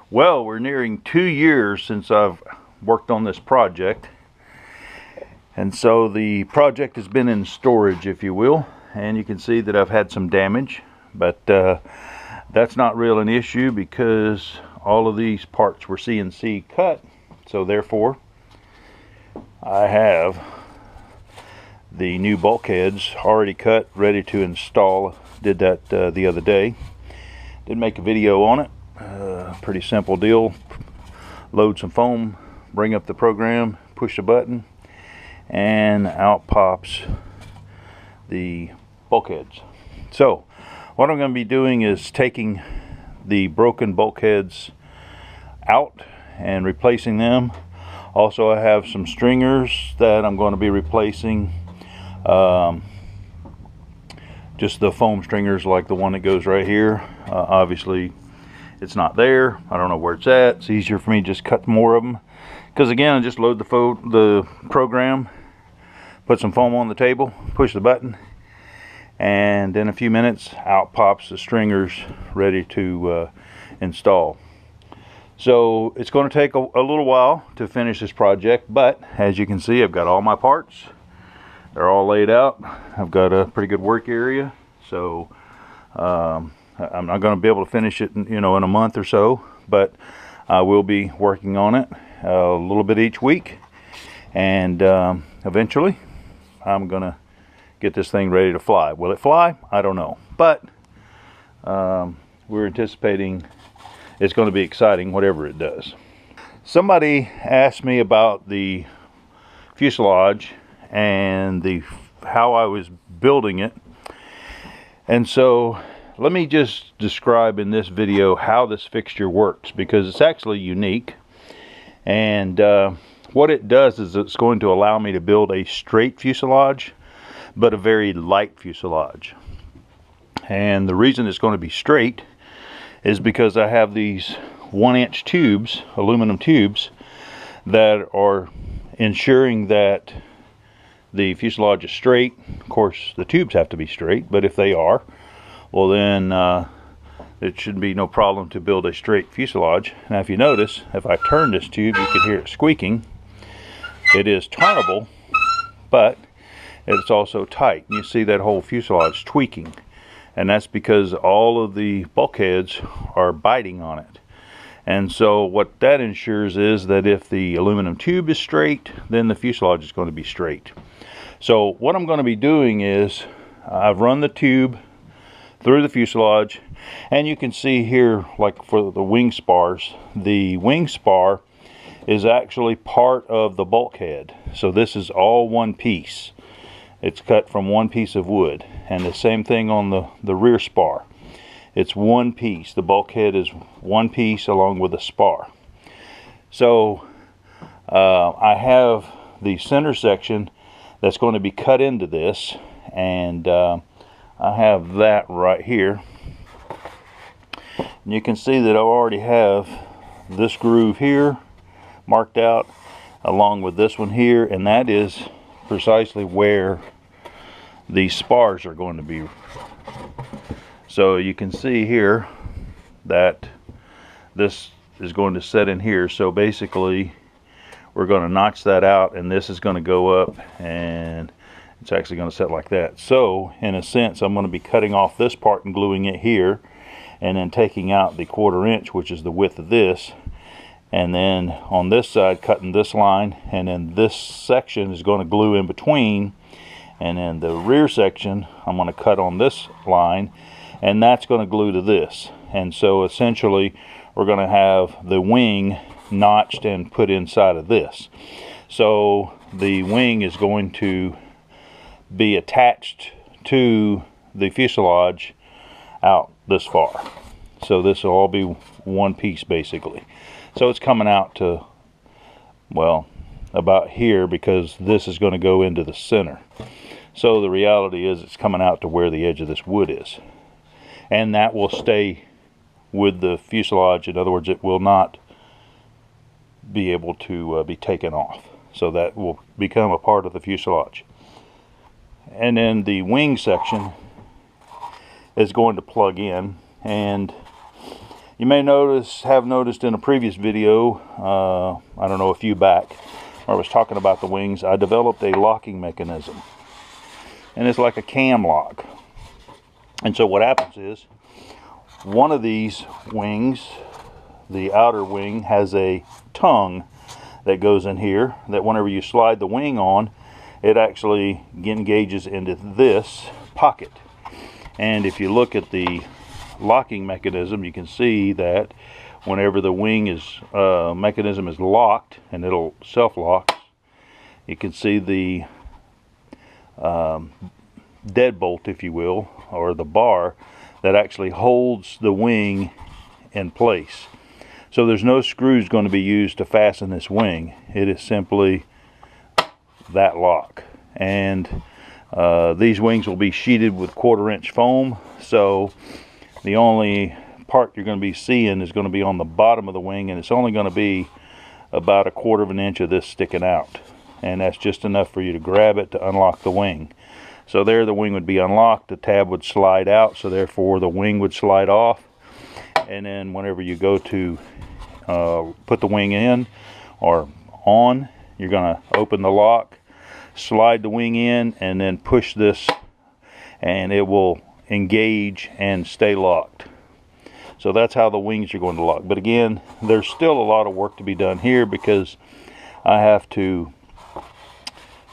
Well, we're nearing 2 years since I've worked on this project, and so the project has been in storage, if you will, and you can see that I've had some damage, but that's not really an issue because all of these parts were CNC cut, so therefore I have the new bulkheads already cut, ready to install. Did that the other day. Did make a video on it. Pretty simple deal. Load some foam, bring up the program, push the button, and out pops the bulkheads. So what I'm going to be doing is taking the broken bulkheads out and replacing them. Also, I have some stringers that I'm going to be replacing. Just the foam stringers like the one that goes right here. Obviously it's not there. I don't know where it's at. It's easier for me to just cut more of them, because again, I just load the program, put some foam on the table, push the button, and in a few minutes out pops the stringers ready to install. So it's going to take a little while to finish this project, but as you can see, I've got all my parts. They're all laid out. I've got a pretty good work area, so I'm not going to be able to finish it in a month or so, but I will be working on it a little bit each week, and eventually I'm going to get this thing ready to fly. Will it fly? I don't know, but we're anticipating it's going to be exciting whatever it does. Somebody asked me about the fuselage and how I was building it, and so let me just describe in this video how this fixture works, because it's actually unique. And what it does is it's going to allow me to build a straight fuselage, but a very light fuselage. And the reason it's going to be straight is because I have these 1-inch tubes, aluminum tubes, that are ensuring that the fuselage is straight. Of course, the tubes have to be straight, but if they are, well then it should be no problem to build a straight fuselage. Now if you notice, if I turn this tube, you can hear it squeaking. It is turnable, but it's also tight. You see that whole fuselage tweaking, and that's because all of the bulkheads are biting on it. And so what that ensures is that if the aluminum tube is straight, then the fuselage is going to be straight. So what I'm going to be doing is I've run the tube through the fuselage, and you can see here, like for the wing spars, the wing spar is actually part of the bulkhead. So this is all one piece. It's cut from one piece of wood, and the same thing on the rear spar. It's one piece. The bulkhead is one piece along with the spar. So I have the center section that's going to be cut into this, and I have that right here. And you can see that I already have this groove here marked out along with this one here, and that is precisely where the spars are going to be. So you can see here that this is going to set in here. So basically we're going to notch that out, and this is going to go up, and it's actually going to set like that. So in a sense, I'm going to be cutting off this part and gluing it here, and then taking out the 1/4 inch, which is the width of this, and then on this side cutting this line, and then this section is going to glue in between, and then the rear section I'm going to cut on this line, and that's going to glue to this. And so essentially we're going to have the wing notched and put inside of this. So the wing is going to be attached to the fuselage out this far. So this will all be one piece basically. So it's coming out to, well, about here, because this is going to go into the center. So the reality is it's coming out to where the edge of this wood is, and that will stay with the fuselage. In other words, it will not be able to be taken off. So that will become a part of the fuselage. And then the wing section is going to plug in, and You may have noticed in a previous video, I don't know, a few back, where I was talking about the wings, I developed a locking mechanism. And it's like a cam lock. And so what happens is, one of these wings, the outer wing, has a tongue that goes in here, that whenever you slide the wing on, it actually engages into this pocket. And if you look at the locking mechanism, you can see that whenever the wing mechanism is locked, and it'll self-lock, you can see the deadbolt, if you will, or the bar that actually holds the wing in place. So there's no screws going to be used to fasten this wing. It is simply that lock. And these wings will be sheeted with 1/4 inch foam, so the only part you're going to be seeing is going to be on the bottom of the wing, and it's only going to be about 1/4 of an inch of this sticking out, and that's just enough for you to grab it to unlock the wing. So there, the wing would be unlocked, the tab would slide out, so therefore the wing would slide off, and then whenever you go to put the wing in or on, you're going to open the lock, slide the wing in, and then push this, and it will engage and stay locked. So that's how the wings are going to lock. But again, there's still a lot of work to be done here, because I have to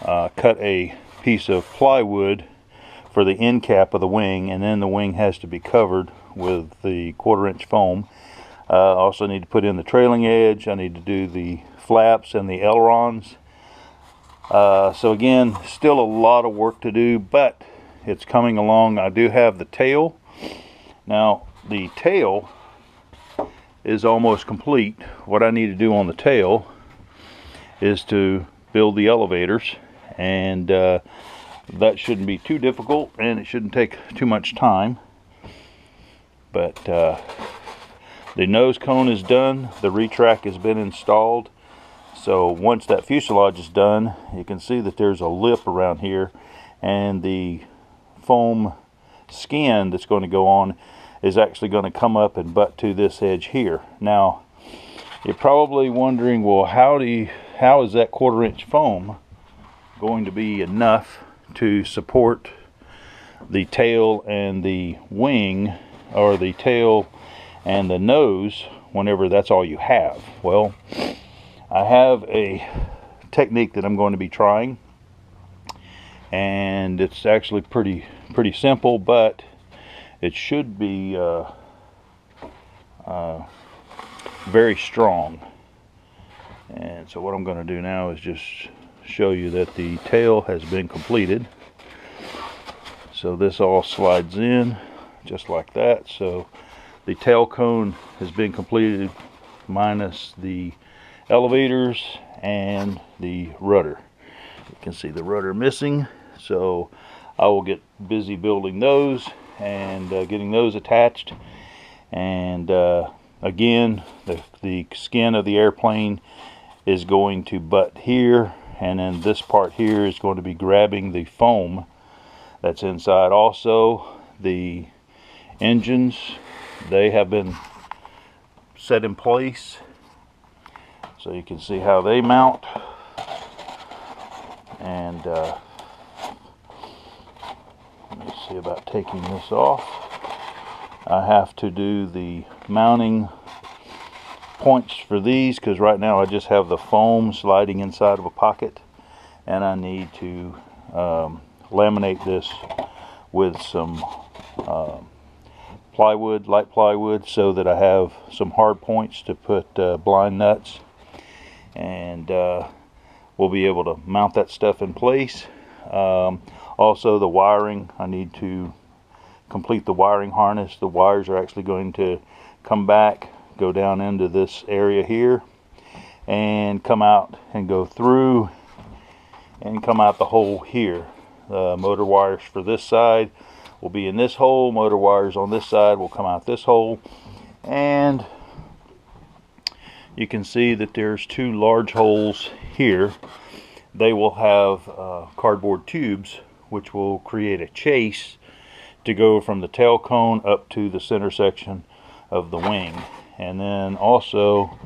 cut a piece of plywood for the end cap of the wing, and then the wing has to be covered with the 1/4 inch foam. I also need to put in the trailing edge. I need to do the flaps and the ailerons. So again, still a lot of work to do, but it's coming along. I do have the tail. Now the tail is almost complete. What I need to do on the tail is to build the elevators, and that shouldn't be too difficult, and it shouldn't take too much time. But the nose cone is done, the retract has been installed. So once that fuselage is done, you can see that there's a lip around here, and the foam skin that's going to go on is actually going to come up and butt to this edge here. Now you're probably wondering, well, how is that 1/4 inch foam going to be enough to support the tail and the wing, or the tail and the nose, whenever that's all you have? Well, I have a technique that I'm going to be trying, and it's actually pretty simple, but it should be very strong. And so what I'm going to do now is just show you that the tail has been completed. So this all slides in just like that. So the tail cone has been completed, minus the elevators and the rudder. You can see the rudder missing, so I will get busy building those and getting those attached. And again, the skin of the airplane is going to butt here, and then this part here is going to be grabbing the foam that's inside. Also, the engines, they have been set in place, so you can see how they mount. And let me see about taking this off. I have to do the mounting points for these, because right now I just have the foam sliding inside of a pocket, and I need to laminate this with some plywood, light plywood, so that I have some hard points to put blind nuts, and we'll be able to mount that stuff in place. Also the wiring, I need to complete the wiring harness. The wires are actually going to come back, go down into this area here, and come out and go through and come out the hole here. The motor wires for this side will be in this hole, motor wires on this side will come out this hole, and you can see that there's two large holes here. They will have cardboard tubes, which will create a chase to go from the tail cone up to the center section of the wing. And then also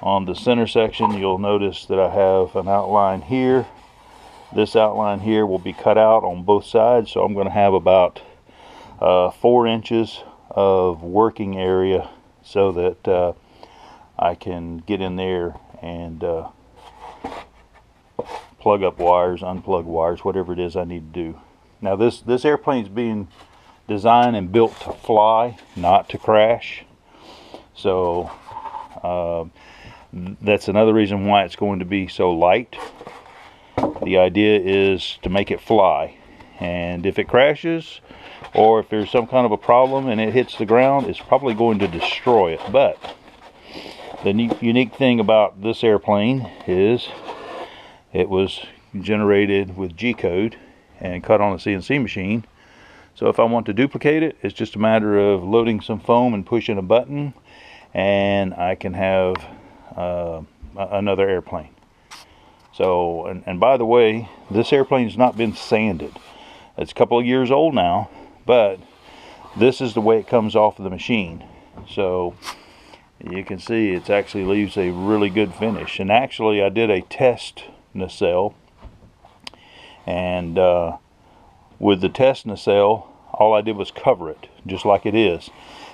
on the center section, you'll notice that I have an outline here. This outline here will be cut out on both sides, so I'm going to have about 4 inches of working area so that I can get in there and plug up wires, unplug wires, whatever it is I need to do. Now this airplane is being designed and built to fly, not to crash. So that's another reason why it's going to be so light. The idea is to make it fly, and if it crashes or if there's some kind of a problem and it hits the ground, it's probably going to destroy it. But the unique thing about this airplane is it was generated with G-code and cut on a CNC machine. So if I want to duplicate it, it's just a matter of loading some foam and pushing a button, and I can have another airplane. So, and by the way, this airplane's not been sanded. It's a couple of years old now, but this is the way it comes off of the machine. So you can see it actually leaves a really good finish. And actually I did a test nacelle, and with the test nacelle, all I did was cover it just like it is,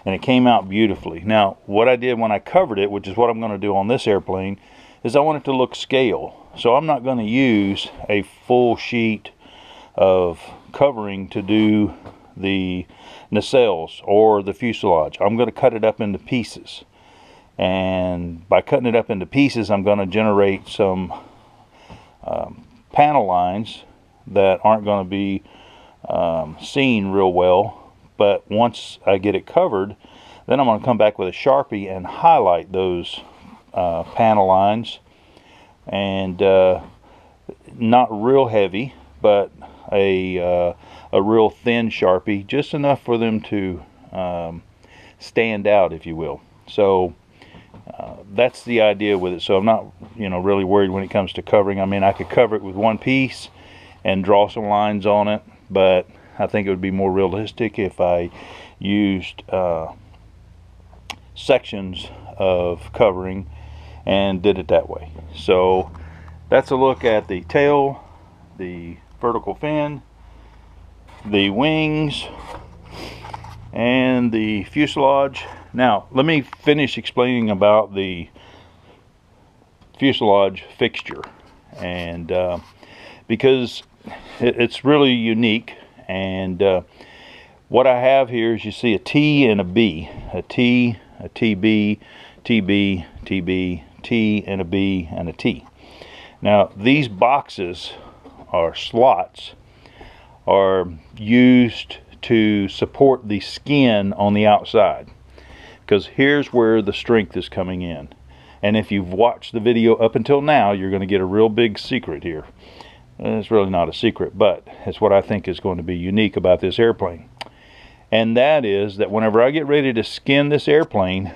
and it came out beautifully. Now what I did when I covered it, which is what I'm going to do on this airplane, is I want it to look scale. So I'm not going to use a full sheet of covering to do the nacelles or the fuselage. I'm going to cut it up into pieces, and by cutting it up into pieces, I'm going to generate some panel lines that aren't going to be seen real well. But once I get it covered, then I'm going to come back with a Sharpie and highlight those panel lines, and not real heavy, but a real thin Sharpie, just enough for them to stand out, if you will. So that's the idea with it. So I'm not, really worried when it comes to covering. I mean, I could cover it with one piece and draw some lines on it, but I think it would be more realistic if I used sections of covering and did it that way. So that's a look at the tail, the vertical fin, the wings, and the fuselage. Now let me finish explaining about the fuselage fixture, and because it's really unique. And what I have here is, you see a T and a B, a T, a TB, TB, TB, T, and a B, and a T. Now these boxes or slots are used to support the skin on the outside, because here's where the strength is coming in. And if you've watched the video up until now, you're going to get a real big secret here. It's really not a secret, but it's what I think is going to be unique about this airplane. And that is that whenever I get ready to skin this airplane,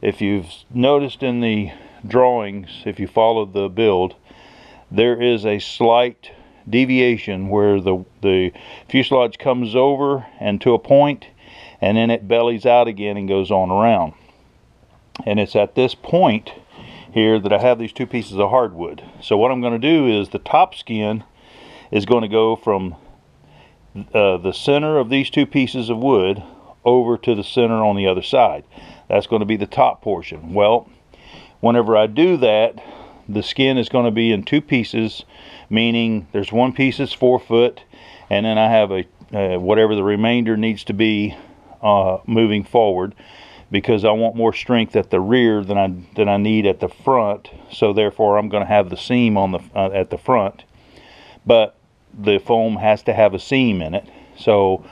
if you've noticed in the drawings, if you follow the build, there is a slight deviation where the fuselage comes over and to a point, and then it bellies out again and goes on around. And it's at this point here that I have these two pieces of hardwood. So what I'm going to do is, the top skin is going to go from the center of these two pieces of wood over to the center on the other side. That's going to be the top portion. Well, whenever I do that, the skin is going to be in two pieces, meaning there's one piece that's 4 foot, and then I have a whatever the remainder needs to be moving forward, because I want more strength at the rear than I need at the front. So therefore I'm going to have the seam on the at the front, but the foam has to have a seam in it. So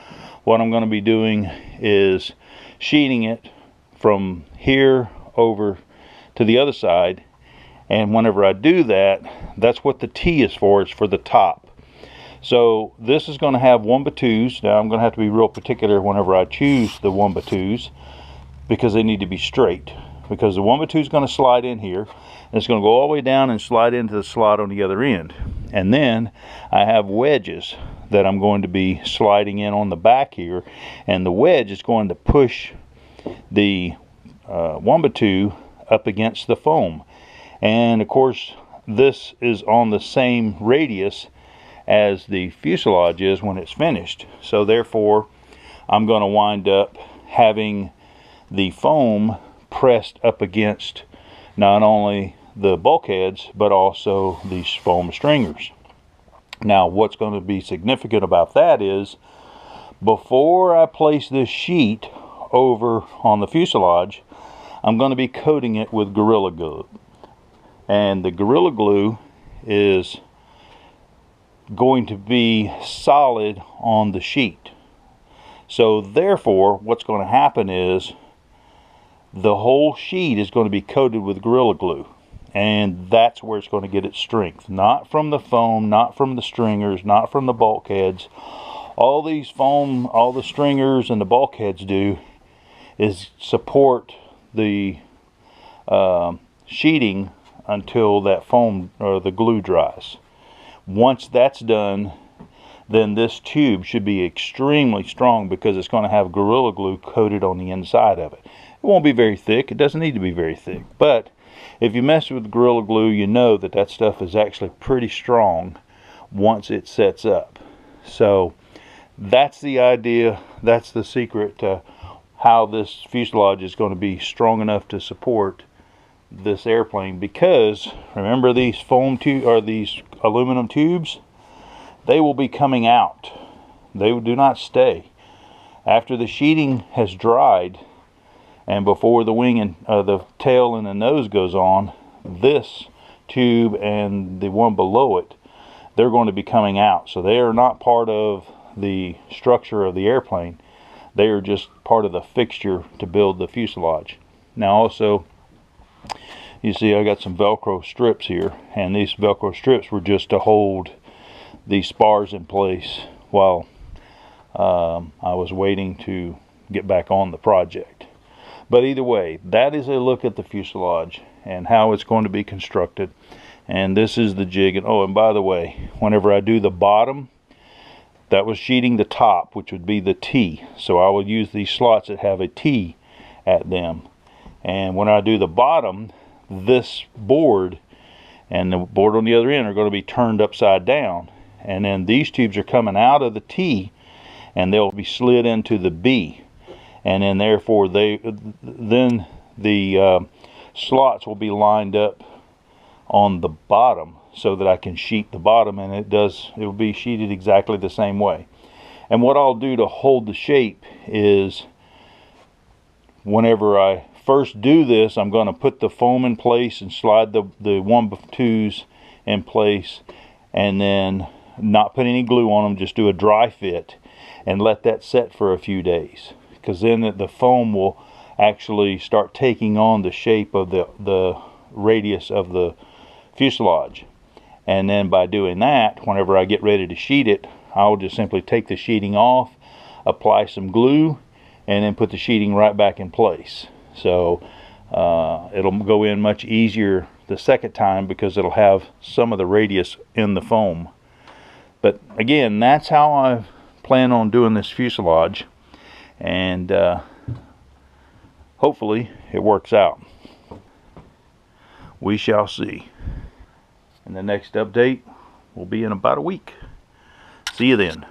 what I'm going to be doing is sheeting it from here over to the other side, and whenever I do that, that's what the T is for. It's for the top. So this is going to have 1x2s. Now I'm going to have to be real particular whenever I choose the 1x2s, because they need to be straight, because the 1x2 is going to slide in here, and it's going to go all the way down and slide into the slot on the other end. And then I have wedges that I'm going to be sliding in on the back here, and the wedge is going to push the Wamba tube up against the foam. And of course this is on the same radius as the fuselage is when it's finished, so therefore I'm going to wind up having the foam pressed up against not only the bulkheads but also these foam stringers. Now what's going to be significant about that is, before I place this sheet over on the fuselage, I'm going to be coating it with Gorilla Glue. And the Gorilla Glue is going to be solid on the sheet. So therefore what's going to happen is the whole sheet is going to be coated with Gorilla Glue, and that's where it's going to get its strength. Not from the foam, not from the stringers, not from the bulkheads. All these foam, all the stringers and the bulkheads do is support the sheeting until that foam or the glue dries. Once that's done, then this tube should be extremely strong because it's going to have Gorilla Glue coated on the inside of it. It won't be very thick. It doesn't need to be very thick. But if you mess with Gorilla Glue, you know that that stuff is actually pretty strong once it sets up. So that's the idea. That's the secret to how this fuselage is going to be strong enough to support this airplane. Because remember, these foam tube or these aluminum tubes, they will be coming out. They do not stay. After the sheeting has dried and before the wing and the tail and the nose goes on, this tube and the one below it, they're going to be coming out. So they are not part of the structure of the airplane. They are just part of the fixture to build the fuselage. Now also, you see I got some Velcro strips here, and these Velcro strips were just to hold these spars in place while I was waiting to get back on the project. But either way, that is a look at the fuselage and how it's going to be constructed. And this is the jig. And oh, and by the way, whenever I do the bottom, that was sheeting the top, which would be the T. So I will use these slots that have a T at them. And when I do the bottom, this board and the board on the other end are going to be turned upside down. And then these tubes are coming out of the T and they'll be slid into the B. And then therefore then the slots will be lined up on the bottom so that I can sheet the bottom, and it will be sheeted exactly the same way. And what I'll do to hold the shape is, whenever I first do this, I'm going to put the foam in place and slide the 1x2s in place, and then not put any glue on them, just do a dry fit and let that set for a few days, because then the foam will actually start taking on the shape of the radius of the fuselage. And then by doing that, whenever I get ready to sheet it, I'll just simply take the sheeting off, apply some glue, and then put the sheeting right back in place. So it'll go in much easier the second time because it'll have some of the radius in the foam. But again, that's how I plan on doing this fuselage, and hopefully it works out. We shall see. And the next update will be in about a week. See you then.